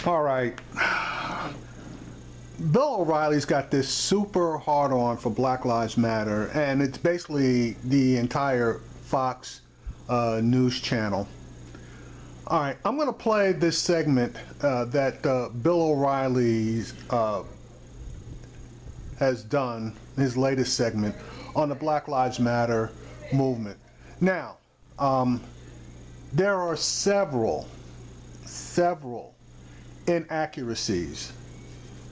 All right. Bill O'Reilly's got this super hard on for Black Lives Matter, and it's basically the entire Fox News channel. All right, I'm going to play this segment that Bill O'Reilly has done, his latest segment, on the Black Lives Matter movement. Now, there are several inaccuracies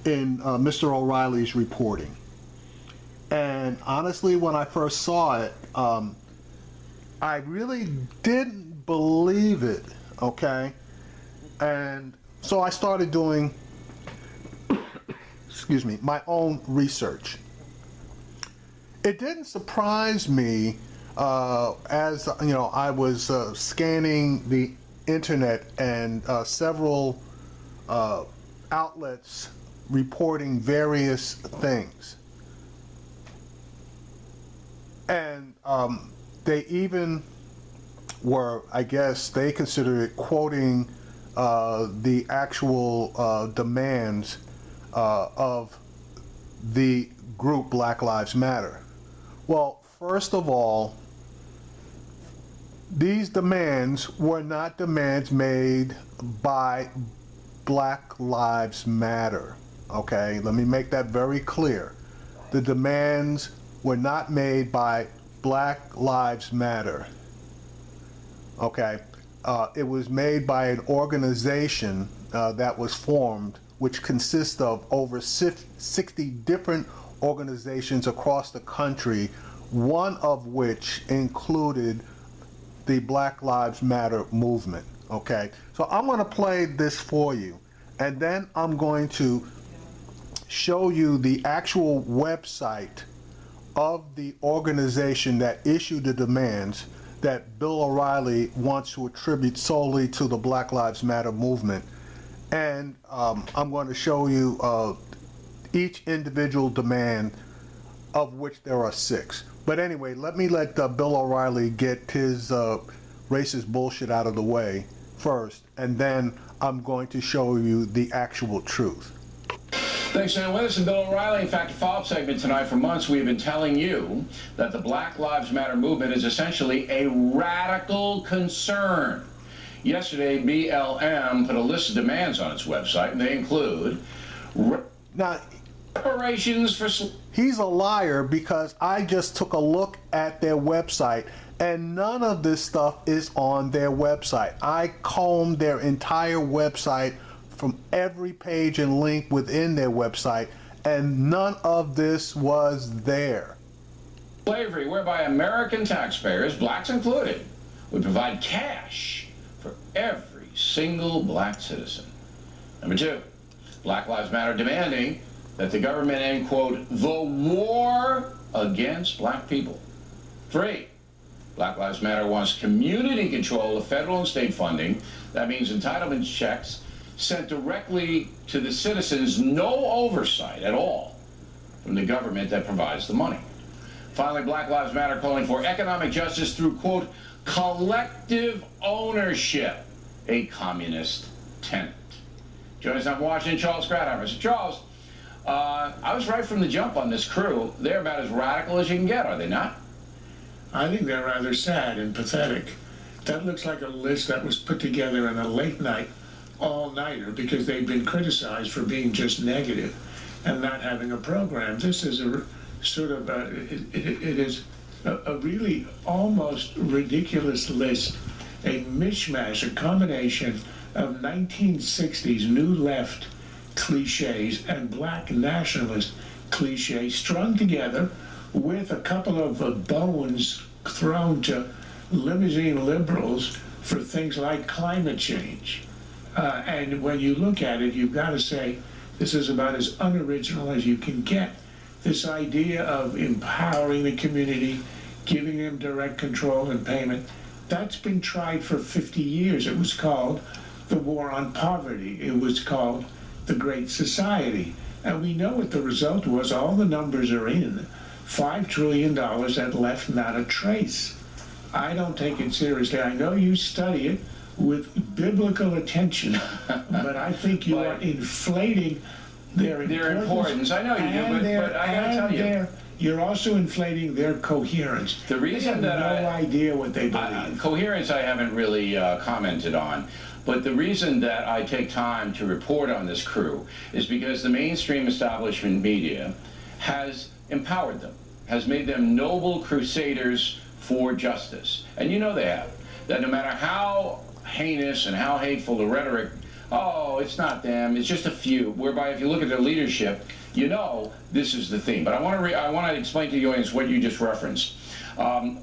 in Mr. O'Reilly's reporting. And honestly, when I first saw it, I really didn't believe it, okay? And so I started doing, excuse me, my own research. It didn't surprise me as you know, I was scanning the internet and several outlets reporting various things. And they even were, I guess, they considered it quoting the actual demands of the group Black Lives Matter. Well, first of all, these demands were not demands made by Black Lives Matter. Okay, let me make that very clear. The demands were not made by Black Lives Matter. Okay, it was made by an organization that was formed, which consists of over 60 different organizations across the country, one of which included the Black Lives Matter movement. Okay, so I'm going to play this for you, and then I'm going to show you the actual website of the organization that issued the demands that Bill O'Reilly wants to attribute solely to the Black Lives Matter movement. And I'm going to show you each individual demand, of which there are 6. But anyway, let Bill O'Reilly get his racist bullshit out of the way first, and then I'm going to show you the actual truth. Thanks for staying with us. And Bill O'Reilly, in fact, a follow-up segment tonight. For months, we have been telling you that the Black Lives Matter movement is essentially a radical concern. Yesterday, BLM put a list of demands on its website, and they include reparations for... He's a liar, because I just took a look at their website, and none of this stuff is on their website. I combed their entire website from every page and link within their website, and none of this was there. Slavery, whereby American taxpayers, blacks included, would provide cash for every single black citizen. Number 2, Black Lives Matter demanding that the government end, quote, the war against black people. 3, Black Lives Matter wants community control of federal and state funding. That means entitlement checks sent directly to the citizens, no oversight at all from the government that provides the money. Finally, Black Lives Matter calling for economic justice through, quote, collective ownership, a communist tenet. Joining us on Washington, Charles Kratheimer. So Charles, I was right from the jump on this crew. They're about as radical as you can get, are they not? I think they're rather sad and pathetic. That looks like a list that was put together in a late night, all-nighter, because they've been criticized for being just negative and not having a program. This is a sort of it is a really almost ridiculous list, a mishmash, a combination of 1960s new left cliches and black nationalist cliches strung together with a couple of bones thrown to limousine liberals for things like climate change. And when you look at it, you've got to say this is about as unoriginal as you can get. This idea of empowering the community, giving them direct control and payment, that's been tried for 50 years. It was called the War on Poverty. It was called the Great Society. And we know what the result was. All the numbers are in. $5 trillion that left not a trace. I don't take it seriously. I know you study it. with biblical attention, but I think you are inflating their importance. I know you do, but I gotta tell you. You're also inflating their coherence. The reason they that have no idea what they believe. Coherence I haven't really commented on, but the reason that I take time to report on this crew is because the mainstream establishment media has empowered them, has made them noble crusaders for justice. And you know they have. That no matter how heinous and how hateful the rhetoric, oh, it's not them, it's just a few, whereby if you look at their leadership, you know this is the theme. But I want to explain to the audience what you just referenced. On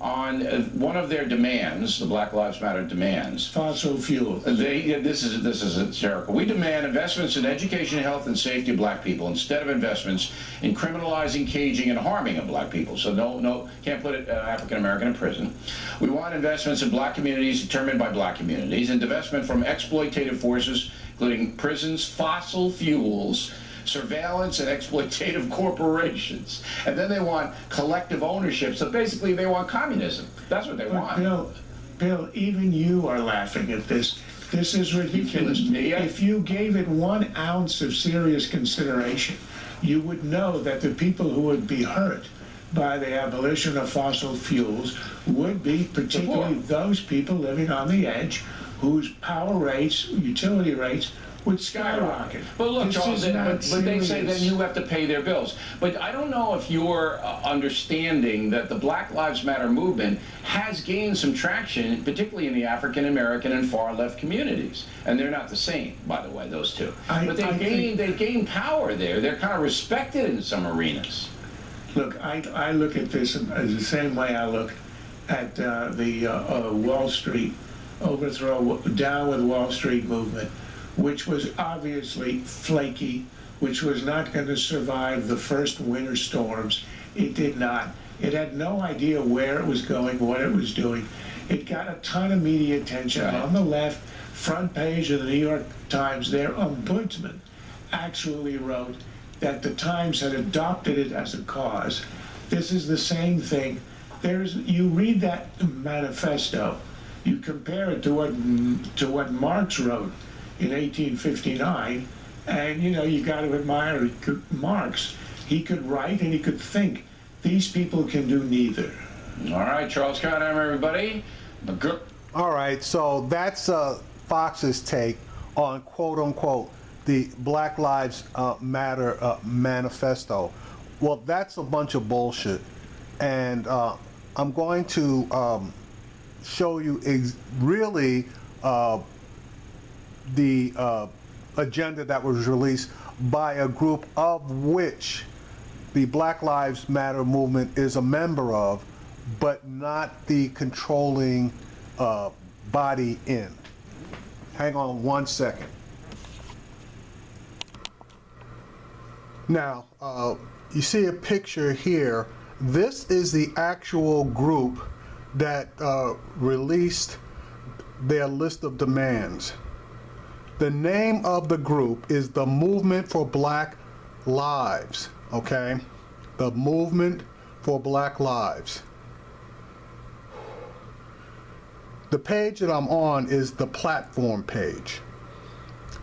one of their demands, the Black Lives Matter demands, fossil fuel. This is hysterical. We demand investments in education, health, and safety of black people instead of investments in criminalizing, caging, and harming of black people. So no, can't put it African American in prison. We want investments in black communities determined by black communities, and divestment from exploitative forces, including prisons, fossil fuels, surveillance, and exploitative corporations. And then they want collective ownership. So basically they want communism. That's what they want. Bill, even you are laughing at this. This is ridiculous. If you gave it 1 ounce of serious consideration, you would know that the people who would be hurt by the abolition of fossil fuels would be particularly those people living on the edge whose power rates, utility rates, would skyrocket. But look, Charles, but they say then you have to pay their bills. But I don't know if you're understanding that the Black Lives Matter movement has gained some traction, particularly in the African American and far left communities. And they're not the same, by the way, those two. But they gained power there. They're kind of respected in some arenas. Look, I look at this as the same way I look at the Wall Street overthrow, down with Wall Street movement, which was obviously flaky, which was not going to survive the first winter storms. It did not. It had no idea where it was going, what it was doing. It got a ton of media attention. Right. On the left, front page of the New York Times, their ombudsman actually wrote that the Times had adopted it as a cause. This is the same thing. You read that manifesto, you compare it to what Marx wrote in 1859, and you got to admire Marx. He could write and he could think. These people can do neither. All right, Charles Conham, everybody. All right, so that's Fox's take on quote unquote the Black Lives Matter manifesto. Well, that's a bunch of bullshit, and I'm going to show you really the agenda that was released by a group of which the Black Lives Matter movement is a member of, but not the controlling body in. Hang on 1 second. Now, you see a picture here. This is the actual group that released their list of demands. The name of the group is the Movement for Black Lives, okay? The Movement for Black Lives. The page that I'm on is the platform page.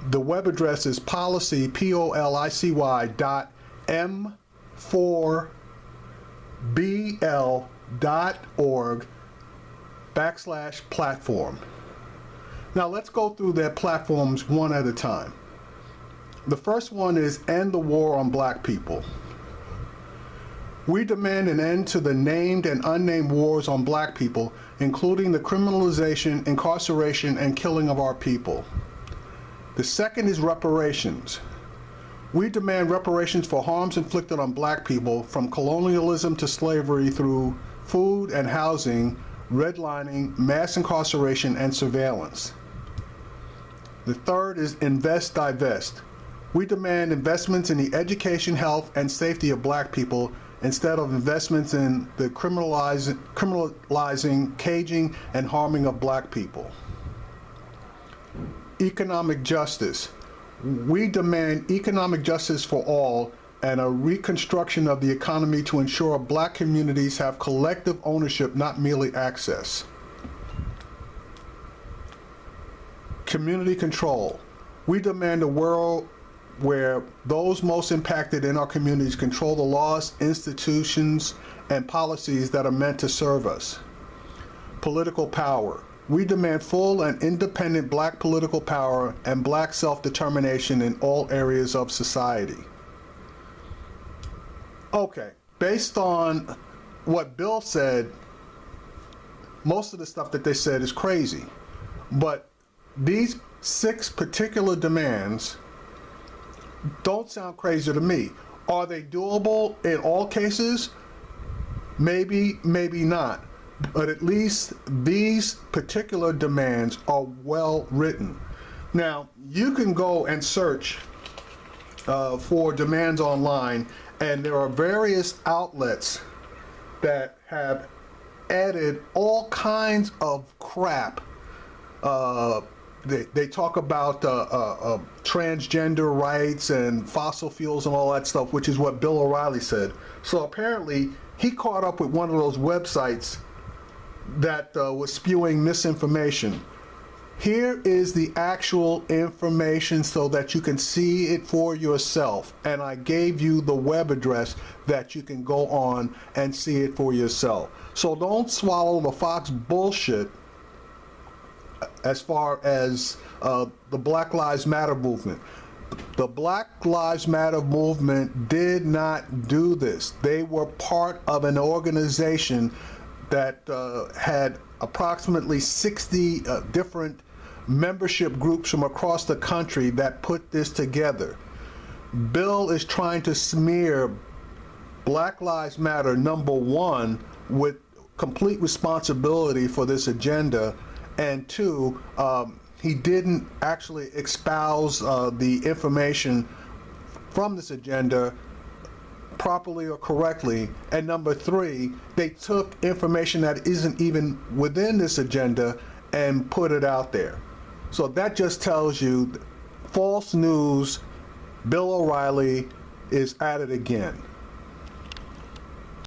The web address is policy, policy.m4bl.org/platform. Now let's go through their platforms one at a time. The first one is End the War on Black People. We demand an end to the named and unnamed wars on black people, including the criminalization, incarceration, and killing of our people. The second is reparations. We demand reparations for harms inflicted on black people, from colonialism to slavery, through food and housing, redlining, mass incarceration, and surveillance. The third is Invest, Divest. We demand investments in the education, health, and safety of black people instead of investments in the criminalizing, caging, and harming of black people. Economic justice. We demand economic justice for all and a reconstruction of the economy to ensure black communities have collective ownership, not merely access. Community control. We demand a world where those most impacted in our communities control the laws, institutions, and policies that are meant to serve us. Political power. We demand full and independent black political power and black self-determination in all areas of society. Okay, based on what Bill said, most of the stuff that they said is crazy. But these 6 particular demands don't sound crazy to me. Are they doable in all cases? Maybe, maybe not. But at least these particular demands are well written. Now, you can go and search for demands online, and there are various outlets that have added all kinds of crap. They talk about transgender rights and fossil fuels and all that stuff, which is what Bill O'Reilly said. So apparently he caught up with one of those websites that was spewing misinformation. Here is the actual information so that you can see it for yourself. And I gave you the web address that you can go on and see it for yourself. So don't swallow the Fox bullshit as far as the Black Lives Matter movement. The Black Lives Matter movement did not do this. They were part of an organization that had approximately 60 different membership groups from across the country that put this together. Bill is trying to smear Black Lives Matter, number one, with complete responsibility for this agenda, and 2, he didn't actually espouse the information from this agenda properly or correctly, and number 3, they took information that isn't even within this agenda and put it out there. So that just tells you false news. Bill O'Reilly is at it again.